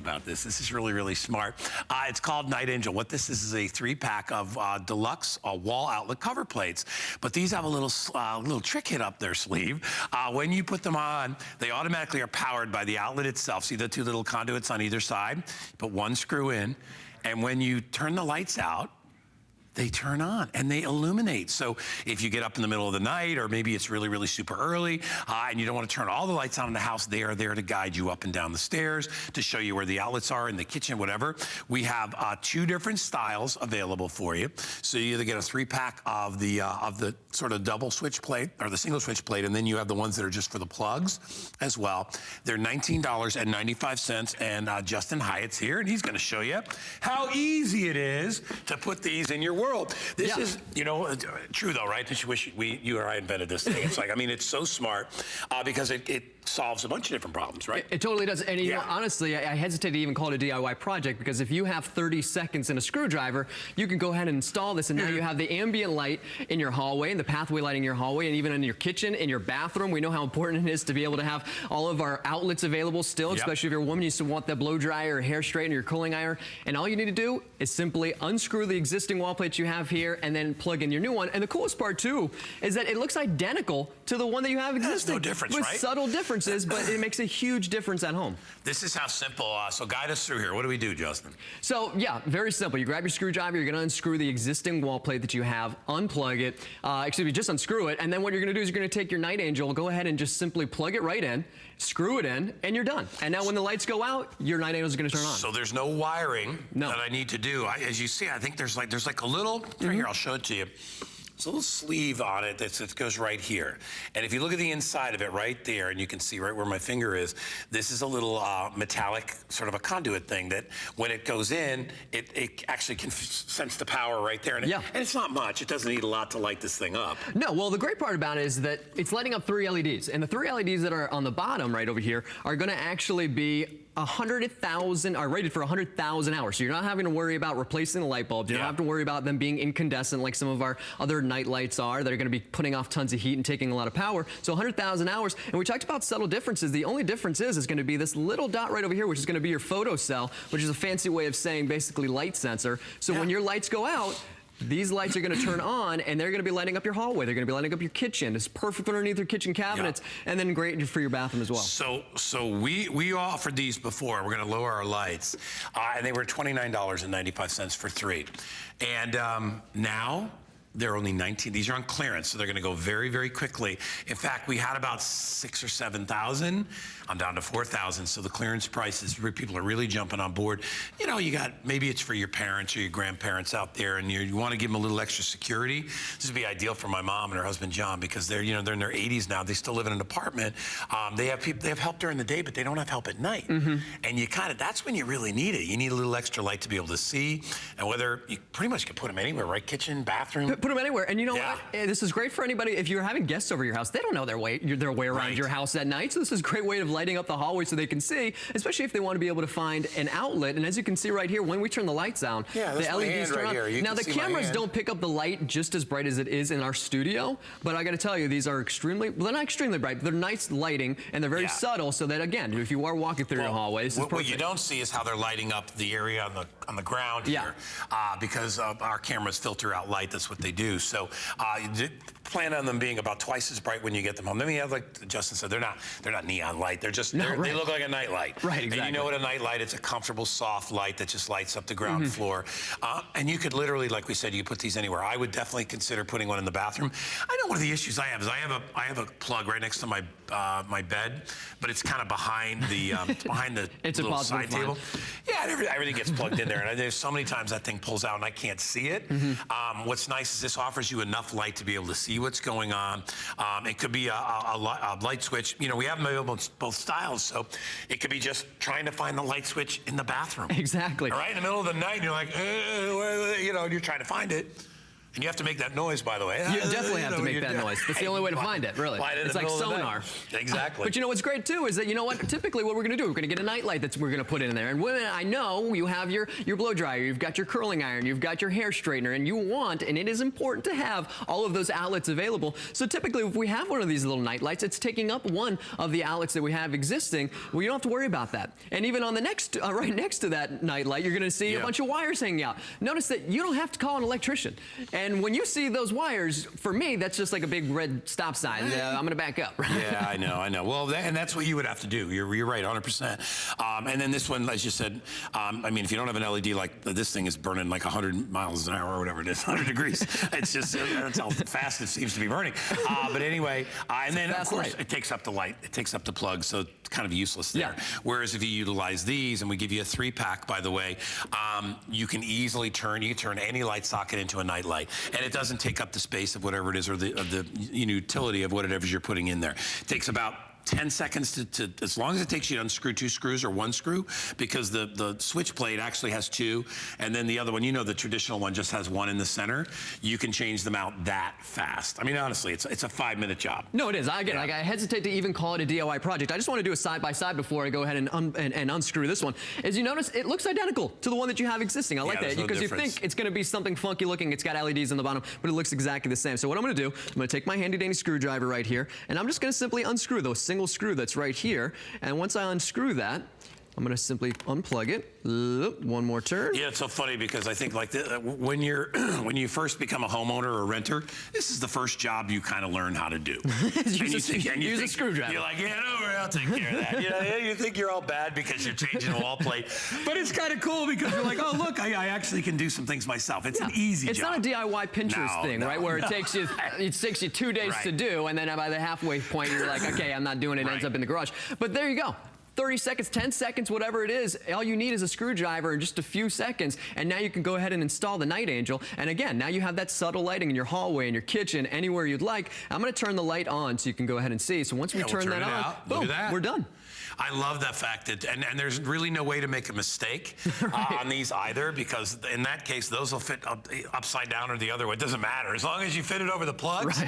about this. This is really, really smart. It's called Night Angel. What this is a 3-pack of deluxe wall outlet cover plates. But these have a little trick hit up their sleeve. When you put them on, they automatically are powered by the outlet itself. See the two little conduits on either side? Put one screw in, and when you turn the lights out, they turn on and they illuminate. So if you get up in the middle of the night, or maybe it's really, really super early, and you don't want to turn all the lights on in the house, they are there to guide you up and down the stairs, to show you where the outlets are in the kitchen, whatever. We have 2 different styles available for you. So you either get a 3-pack of the sort of double switch plate or the single switch plate, and then you have the ones that are just for the plugs as well. They're $19.95, and Justin Hyatt's here, and he's going to show you how easy it is to put these in your world. This is, you know, true though, right? That you wish you or I invented this thing. It's like, I mean, it's so smart because it solves a bunch of different problems, right? It totally does. And you know, honestly, I hesitate to even call it a DIY project, because if you have 30 seconds and a screwdriver, you can go ahead and install this, and now you have the ambient light in your hallway, and the pathway lighting in your hallway, and even in your kitchen, in your bathroom. We know how important it is to be able to have all of our outlets available still, especially if you're a woman, you still want that blow dryer or hair straightener or cooling iron. And all you need to do is simply unscrew the existing wall plate you have here and then plug in your new one. And the coolest part too is that it looks identical to the one that you have existing. There's no difference, with right? Subtle differences, but it makes a huge difference at home. This is how simple, so guide us through here. What do we do, Justin? So yeah, very simple. You grab your screwdriver, you're gonna unscrew the existing wall plate that you have, unplug it, excuse me, just unscrew it, and then what you're gonna do is you're gonna take your Night Angel, go ahead and just simply plug it right in, screw it in, and you're done. And now when the lights go out, your Night Angel is gonna turn on. So there's no wiring that I need to do. As you see, I think there's like a little, right here, I'll show it to you. There's a little sleeve on it that goes right here. And if you look at the inside of it right there, and you can see right where my finger is, this is a little metallic sort of a conduit thing that when it goes in, it actually can sense the power right there. And, and it's not much. It doesn't need a lot to light this thing up. No, well, the great part about it is that it's lighting up 3 LEDs. And the 3 LEDs that are on the bottom right over here are gonna actually be 100,000, are rated for 100,000 hours. So you're not having to worry about replacing the light bulbs. You don't have to worry about them being incandescent like some of our other night lights are that are going to be putting off tons of heat and taking a lot of power. So 100,000 hours. And we talked about subtle differences. The only difference is going to be this little dot right over here, which is going to be your photo cell, which is a fancy way of saying basically light sensor. So when your lights go out, these lights are going to turn on, and they're going to be lighting up your hallway. They're going to be lighting up your kitchen. It's perfect underneath your kitchen cabinets, and then great for your bathroom as well. So we offered these before. We're going to lower our lights, and they were $29.95 for 3. And now they're only 19. These are on clearance, so they're going to go very, very quickly. In fact, we had about 6,000 or 7,000. I'm down to 4,000. So the clearance prices, people are really jumping on board. You know, you got, maybe it's for your parents or your grandparents out there, and you want to give them a little extra security. This would be ideal for my mom and her husband John, because they're, they're in their 80s now. They still live in an apartment. They have help during the day, but they don't have help at night. And you that's when you really need it. You need a little extra light to be able to see, and whether you pretty much can put them anywhere, right? Kitchen, bathroom. Put them anywhere. And you know what? This is great for anybody. If you're having guests over your house, they don't know their way around your house at night. So this is a great way of lighting up the hallway so they can see, especially if they want to be able to find an outlet. And as you can see right here, when we turn the lights on, the LEDs turn on. Now the cameras don't pick up the light just as bright as it is in our studio, but I got to tell you, these are extremely, they're not extremely bright, they're nice lighting, and they're very subtle, so that again, if you are walking through your hallway, this is perfect. What you don't see is how they're lighting up the area on the ground here, because our cameras filter out light. That's what they do. So plan on them being about twice as bright when you get them home. Then we have, like Justin said, they're not neon light. They're just they look like a night light. Right, exactly. And you know what a night light? It's a comfortable, soft light that just lights up the ground floor. And you could literally, like we said, you put these anywhere. I would definitely consider putting one in the bathroom. I know one of the issues I have is I have a plug right next to my my bed, but it's kind of behind the it's little side table. Yeah, and everything gets plugged in there, and there's so many times that thing pulls out and I can't see it. What's nice is this offers you enough light to be able to see what's going on. It could be a light switch. You know, we have them available in both styles, so it could be just trying to find the light switch in the bathroom. Exactly. Right in the middle of the night, and you're like, you know, and you're trying to find it. And you have to make that noise, by the way. You definitely have to make that noise. That's the only way to find it, really. It's like sonar. Exactly. But you know what's great too is that, you know what, typically what we're going to do, we're going to get a nightlight that we're going to put in there. And women, I know you have your blow dryer, you've got your curling iron, you've got your hair straightener, and you want, and it is important to have all of those outlets available. So typically if we have one of these little night lights, it's taking up one of the outlets that we have existing. Well, you don't have to worry about that. And even on the next, right next to that night light, you're going to see a bunch of wires hanging out. Notice that you don't have to call an electrician. And when you see those wires, for me, that's just like a big red stop sign. I'm going to back up. Yeah, I know. Well, and that's what you would have to do. You're right, 100%. And then this one, as you said, I mean, if you don't have an LED, like this thing is burning like 100 miles an hour or whatever it is, 100 degrees. It's just, that's how fast it seems to be burning. But anyway, and then of course, it takes up the light. It takes up the plug, so it's kind of useless there. Yeah. Whereas if you utilize these, and we give you a 3-pack, by the way, you can easily turn any light socket into a night light. And it doesn't take up the space of whatever it is, or the utility of whatever you're putting in there. It takes about 10 seconds to as long as it takes you to unscrew 2 screws or 1 screw, because the switch plate actually has 2, and then the other one, the traditional one just has 1 in the center. You can change them out that fast. I mean, honestly, it's a 5-minute job. No, it is. I hesitate to even call it a DIY project. I just want to do a side-by-side before I go ahead and unscrew this one. As you notice, it looks identical to the one that you have existing. I like that, because you think it's going to be something funky looking. It's got LEDs on the bottom, but it looks exactly the same. So what I'm going to do, I'm going to take my handy-dandy screwdriver right here, and I'm just going to simply unscrew those single screw that's right here. And once I unscrew that, I'm going to simply unplug it. One more turn. Yeah, it's so funny because I think like when you first become a homeowner or a renter, this is the first job you kind of learn how to do. Use a screwdriver. You're like, yeah, don't worry, I'll take care of that. You think you're all bad because you're changing a wall plate, but it's kind of cool because you're like, oh look, I actually can do some things myself. It's an easy job. It's not a DIY Pinterest thing, right? Where it takes you 2 days to do, and then by the halfway point you're like, okay, I'm not doing it. It ends up in the garage. But there you go. 30 seconds, 10 seconds, whatever it is, all you need is a screwdriver in just a few seconds, and now you can go ahead and install the Night Angel. And again, now you have that subtle lighting in your hallway, in your kitchen, anywhere you'd like. I'm going to turn the light on so you can go ahead and see. So once we turn that on, boom, we're done. I love that fact that, and there's really no way to make a mistake on these either, because in that case, those will fit upside down or the other way. It doesn't matter. As long as you fit it over the plugs,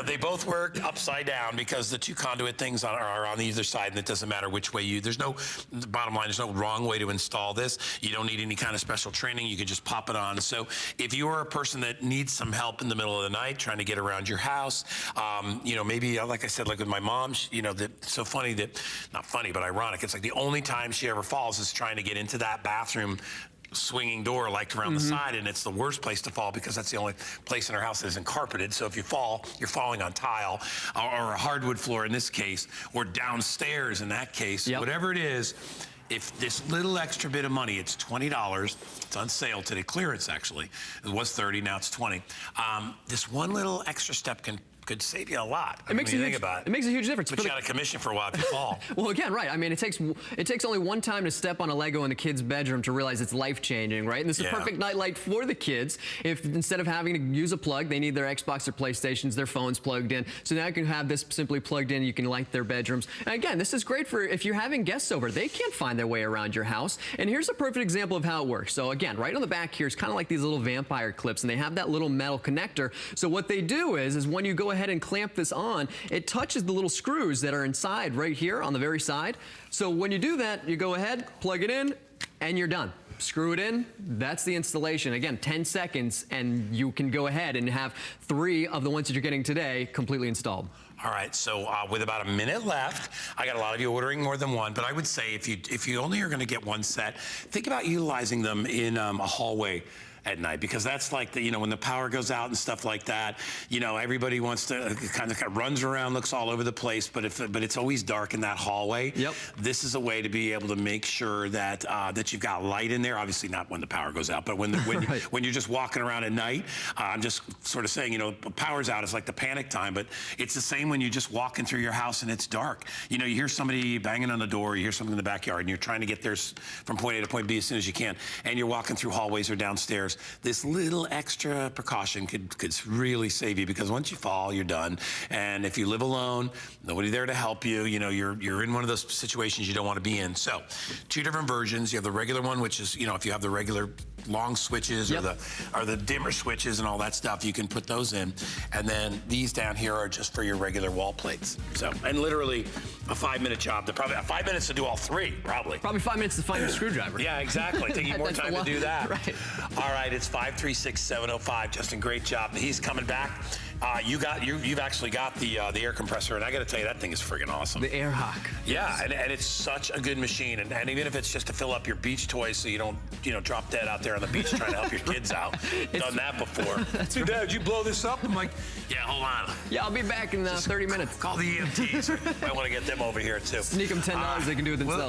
they both work upside down, because the 2 conduit things are on either side, and it doesn't matter which way the bottom line, there's no wrong way to install this. You don't need any kind of special training. You can just pop it on. So if you are a person that needs some help in the middle of the night trying to get around your house, maybe, like I said, like with my mom, it's so funny that, not funny, but ironic. It's like the only time she ever falls is trying to get into that bathroom swinging door like around the side, and it's the worst place to fall because that's the only place in her house that isn't carpeted. So if you fall, you're falling on tile or a hardwood floor in this case, or downstairs in that case. Whatever it is, if this little extra bit of money, it's $20, it's on sale today, clearance actually. It was $30, now it's $20. This one little extra step could save you a lot. It makes a huge difference. But you got a commission for a while if you fall. Well, again, right. I mean, it takes only one time to step on a Lego in the kid's bedroom to realize it's life-changing, right? And this is a perfect nightlight for the kids. If instead of having to use a plug, they need their Xbox or PlayStations, their phones plugged in. So now you can have this simply plugged in. You can light their bedrooms. And again, this is great for if you're having guests over. They can't find their way around your house. And here's a perfect example of how it works. So again, right on the back here is kind of like these little vampire clips, and they have that little metal connector. So what they do is when you go ahead and clamp this on, it touches the little screws that are inside right here on the very side. So when you do that, you go ahead, plug it in, and you're done. Screw it in, that's the installation. Again, 10 seconds, and you can go ahead and have 3 of the ones that you're getting today completely installed. All right, so with about a minute left, I got a lot of you ordering more than one, but I would say if you only are gonna get one set, think about utilizing them in a hallway at night, because that's like when the power goes out and stuff like that, everybody wants to kind of runs around, looks all over the place, but it's always dark in that hallway. This is a way to be able to make sure that that you've got light in there. Obviously not when the power goes out, but when you're just walking around at night. I'm just sort of saying, power's out, it's like the panic time, but it's the same when you're just walking through your house and it's dark. You hear somebody banging on the door, you hear something in the backyard, and you're trying to get there from point A to point B as soon as you can, and you're walking through hallways or downstairs. This little extra precaution could really save you, because once you fall, you're done. And if you live alone, nobody there to help you, you're in one of those situations you don't want to be in. So 2 different versions. You have the regular one, which is, if you have the regular long switches or the dimmer switches and all that stuff. You can put those in. And then these down here are just for your regular wall plates. So, and literally a 5-minute job. Probably 5 minutes to do all three, probably. Probably 5 minutes to find your screwdriver. Yeah, exactly. Taking more time to do that. Right. All right, it's 536-705. Justin, great job. He's coming back. You've actually got the air compressor, and I got to tell you, that thing is friggin' awesome. The Air Hawk. Yeah, and it's such a good machine, and even if it's just to fill up your beach toys so you don't drop dead out there on the beach trying to help your kids out. Done that before. Hey, Dad, did you blow this up? I'm like, yeah, hold on. Yeah, I'll be back in 30 minutes. Call the EMTs. I want to get them over here too. Sneak them $10, they can do it themselves.